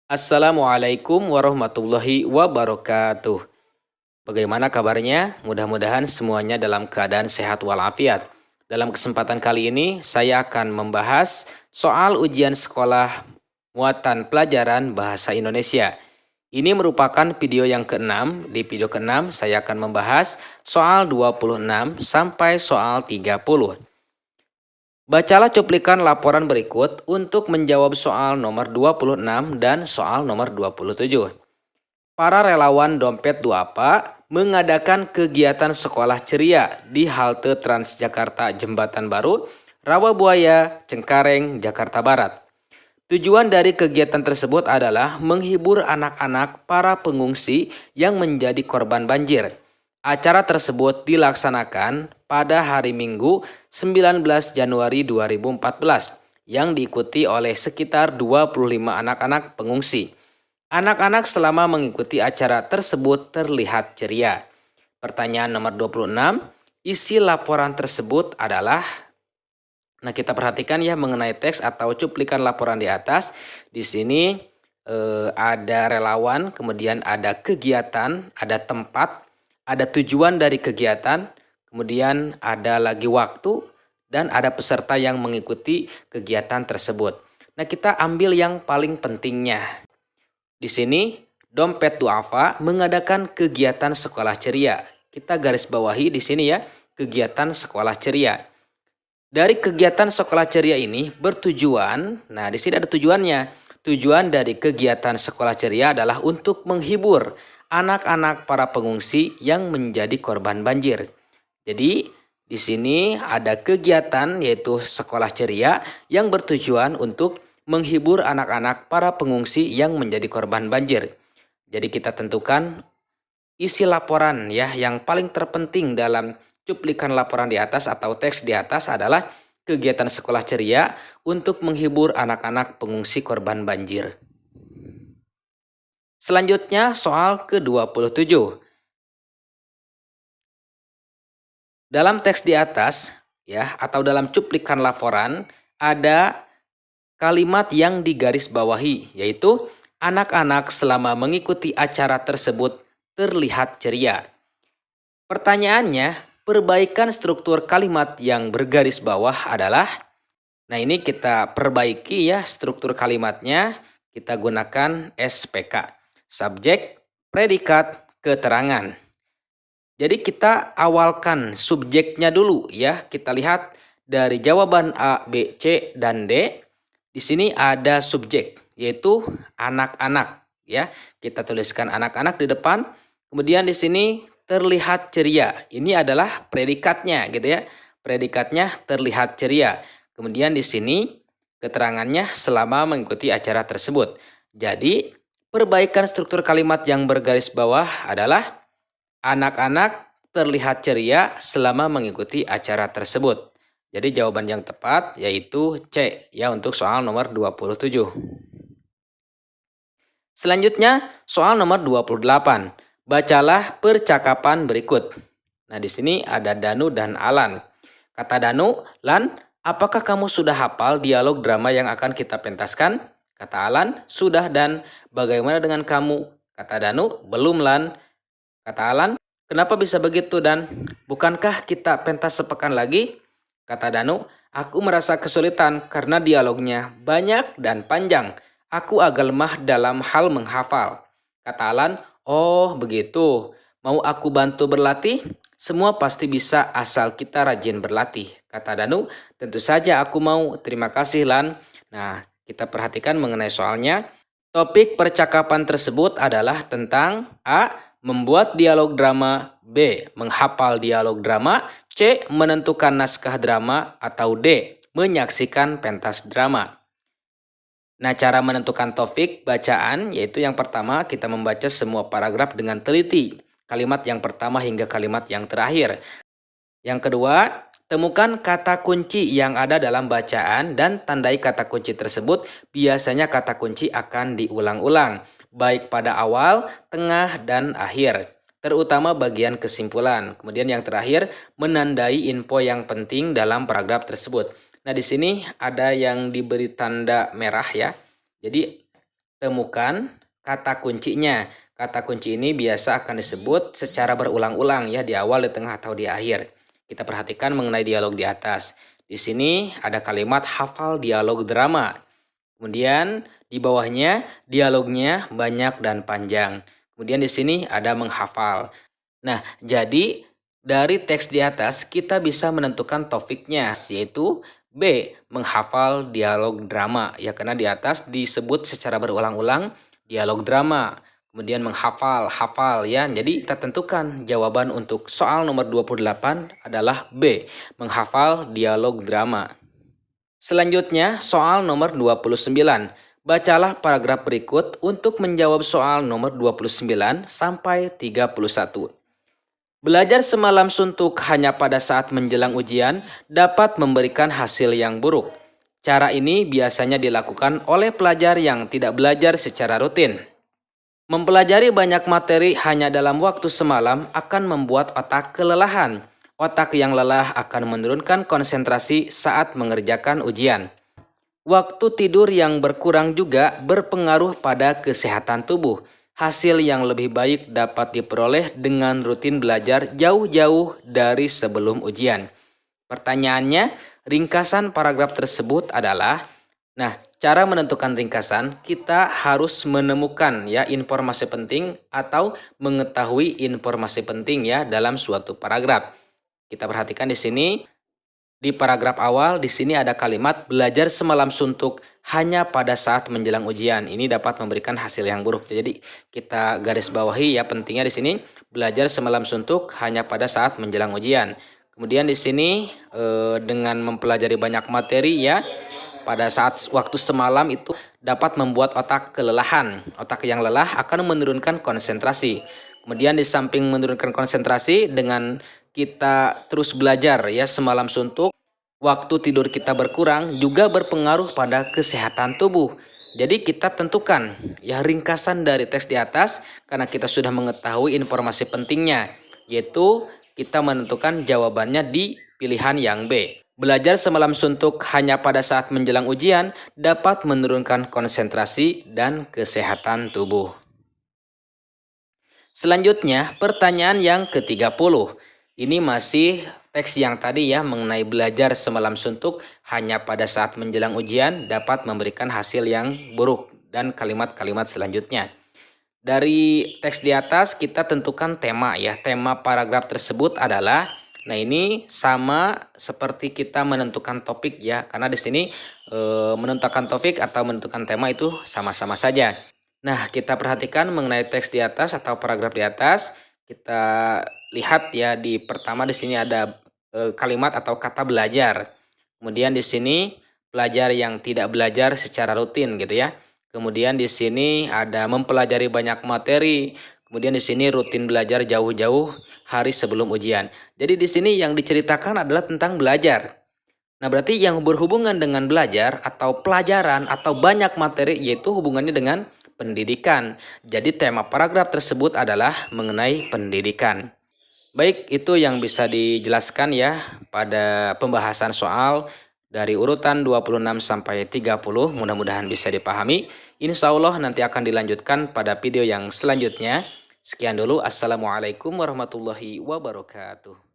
Assalamualaikum warahmatullahi wabarakatuh. Bagaimana kabarnya? Mudah-mudahan semuanya dalam keadaan sehat walafiat. Dalam kesempatan kali ini, saya akan membahas soal ujian sekolah muatan pelajaran bahasa Indonesia. Ini merupakan video yang keenam. Di video keenam, saya akan membahas soal 26 sampai soal 30. Bacalah cuplikan laporan berikut untuk menjawab soal nomor 26 dan soal nomor 27. Para relawan Dompet Duafa mengadakan kegiatan sekolah ceria di halte Transjakarta Jembatan Baru, Rawabuaya, Cengkareng, Jakarta Barat. Tujuan dari kegiatan tersebut adalah menghibur anak-anak para pengungsi yang menjadi korban banjir. Acara tersebut dilaksanakan pada hari Minggu 19 Januari 2014 yang diikuti oleh sekitar 25 anak-anak pengungsi. Anak-anak selama mengikuti acara tersebut terlihat ceria. Pertanyaan nomor 26, isi laporan tersebut adalah, nah kita perhatikan ya mengenai teks atau cuplikan laporan di atas. Di sini ada relawan, kemudian ada kegiatan, ada tempat, ada tujuan dari kegiatan, kemudian ada lagi waktu, dan ada peserta yang mengikuti kegiatan tersebut. Nah, kita ambil yang paling pentingnya. Di sini, Dompet Duafa mengadakan kegiatan sekolah ceria. Kita garis bawahi di sini ya, kegiatan sekolah ceria. Dari kegiatan sekolah ceria ini bertujuan, nah di sini ada tujuannya. Tujuan dari kegiatan sekolah ceria adalah untuk menghibur anak-anak para pengungsi yang menjadi korban banjir. Jadi di sini ada kegiatan yaitu sekolah ceria yang bertujuan untuk menghibur anak-anak para pengungsi yang menjadi korban banjir. Jadi kita tentukan isi laporan ya yang paling terpenting dalam cuplikan laporan di atas atau teks di atas adalah kegiatan sekolah ceria untuk menghibur anak-anak pengungsi korban banjir. Selanjutnya soal ke-27. Dalam teks di atas ya atau dalam cuplikan laporan ada kalimat yang digarisbawahi yaitu anak-anak selama mengikuti acara tersebut terlihat ceria. Pertanyaannya, perbaikan struktur kalimat yang bergaris bawah adalah, nah ini kita perbaiki ya struktur kalimatnya, kita gunakan SPK. Subjek, predikat, keterangan. Jadi kita awalkan subjeknya dulu ya. Kita lihat dari jawaban A, B, C, dan D. Di sini ada subjek yaitu anak-anak ya. Kita tuliskan anak-anak di depan. Kemudian di sini terlihat ceria. Ini adalah predikatnya gitu ya. Predikatnya terlihat ceria. Kemudian di sini keterangannya selama mengikuti acara tersebut. Jadi perbaikan struktur kalimat yang bergaris bawah adalah anak-anak terlihat ceria selama mengikuti acara tersebut. Jadi jawaban yang tepat yaitu C ya untuk soal nomor 27. Selanjutnya soal nomor 28. Bacalah percakapan berikut. Nah, di sini ada Danu dan Alan. Kata Danu, "Lan, apakah kamu sudah hafal dialog drama yang akan kita pentaskan?" Kata Alan, "Sudah Dan. Bagaimana dengan kamu?" Kata Danu, "Belum Lan." Kata Alan, "Kenapa bisa begitu Dan? Bukankah kita pentas sepekan lagi?" Kata Danu, "Aku merasa kesulitan karena dialognya banyak dan panjang. Aku agak lemah dalam hal menghafal." Kata Alan, "Oh begitu. Mau aku bantu berlatih? Semua pasti bisa asal kita rajin berlatih." Kata Danu, "Tentu saja aku mau. Terima kasih Lan." Nah, kita perhatikan mengenai soalnya. Topik percakapan tersebut adalah tentang A. Membuat dialog drama, B. Menghafal dialog drama, C. Menentukan naskah drama, atau D. Menyaksikan pentas drama. Nah, cara menentukan topik bacaan yaitu yang pertama kita membaca semua paragraf dengan teliti. Kalimat yang pertama hingga kalimat yang terakhir. Yang kedua, temukan kata kunci yang ada dalam bacaan dan tandai kata kunci tersebut. Biasanya kata kunci akan diulang-ulang, baik pada awal, tengah, dan akhir. Terutama bagian kesimpulan. Kemudian yang terakhir, menandai info yang penting dalam paragraf tersebut. Nah, di sini ada yang diberi tanda merah ya. Jadi Temukan kata kuncinya. Kata kunci ini biasa akan disebut secara berulang-ulang ya, di awal, di tengah, atau di akhir. Kita perhatikan mengenai dialog di atas. Di sini ada kalimat hafal dialog drama. Kemudian di bawahnya dialognya banyak dan panjang. Kemudian di sini ada menghafal. Nah, jadi dari teks di atas kita bisa menentukan topiknya, yaitu B. Menghafal dialog drama. Ya, karena di atas disebut secara berulang-ulang dialog drama. Kemudian menghafal, hafal ya. Jadi kita tentukan jawaban untuk soal nomor 28 adalah B. Menghafal dialog drama. Selanjutnya, soal nomor 29. Bacalah paragraf berikut untuk menjawab soal nomor 29 sampai 31. Belajar semalam suntuk hanya pada saat menjelang ujian dapat memberikan hasil yang buruk. Cara ini biasanya dilakukan oleh pelajar yang tidak belajar secara rutin. Mempelajari banyak materi hanya dalam waktu semalam akan membuat otak kelelahan. Otak yang lelah akan menurunkan konsentrasi saat mengerjakan ujian. Waktu tidur yang berkurang juga berpengaruh pada kesehatan tubuh. Hasil yang lebih baik dapat diperoleh dengan rutin belajar jauh-jauh dari sebelum ujian. Pertanyaannya, ringkasan paragraf tersebut adalah, cara menentukan ringkasan, kita harus menemukan ya informasi penting atau mengetahui informasi penting ya dalam suatu paragraf. Kita perhatikan di sini. Di paragraf awal, di sini ada kalimat belajar semalam suntuk hanya pada saat menjelang ujian. Ini dapat memberikan hasil yang buruk. Jadi kita garis bawahi ya, pentingnya di sini belajar semalam suntuk hanya pada saat menjelang ujian. Kemudian di sini dengan mempelajari banyak materi ya, pada saat waktu semalam itu dapat membuat otak kelelahan. Otak yang lelah akan menurunkan konsentrasi. Kemudian di samping menurunkan konsentrasi, dengan kita terus belajar ya semalam suntuk, waktu tidur kita berkurang juga berpengaruh pada kesehatan tubuh. Jadi kita tentukan ya ringkasan dari teks di atas karena kita sudah mengetahui informasi pentingnya, yaitu kita menentukan jawabannya di pilihan yang B. Belajar semalam suntuk hanya pada saat menjelang ujian dapat menurunkan konsentrasi dan kesehatan tubuh. Selanjutnya, pertanyaan yang ke-30. Ini masih teks yang tadi ya, mengenai belajar semalam suntuk hanya pada saat menjelang ujian dapat memberikan hasil yang buruk, dan kalimat-kalimat selanjutnya. Dari teks di atas kita tentukan tema ya. Tema paragraf tersebut adalah, ini sama seperti kita menentukan topik ya, karena di sini menentukan topik atau menentukan tema itu sama-sama saja. Kita perhatikan mengenai teks di atas atau paragraf di atas. Kita lihat ya, di pertama di sini ada kalimat atau kata belajar. Kemudian di sini pelajar yang tidak belajar secara rutin gitu ya. Kemudian di sini ada mempelajari banyak materi. Kemudian di sini rutin belajar jauh-jauh hari sebelum ujian. Jadi di sini yang diceritakan adalah tentang belajar. Berarti yang berhubungan dengan belajar atau pelajaran atau banyak materi yaitu hubungannya dengan pendidikan. Jadi tema paragraf tersebut adalah mengenai pendidikan. Baik, itu yang bisa dijelaskan ya pada pembahasan soal dari urutan 26 sampai 30. Mudah-mudahan bisa dipahami. Insya Allah nanti akan dilanjutkan pada video yang selanjutnya. Sekian dulu. Assalamualaikum warahmatullahi wabarakatuh.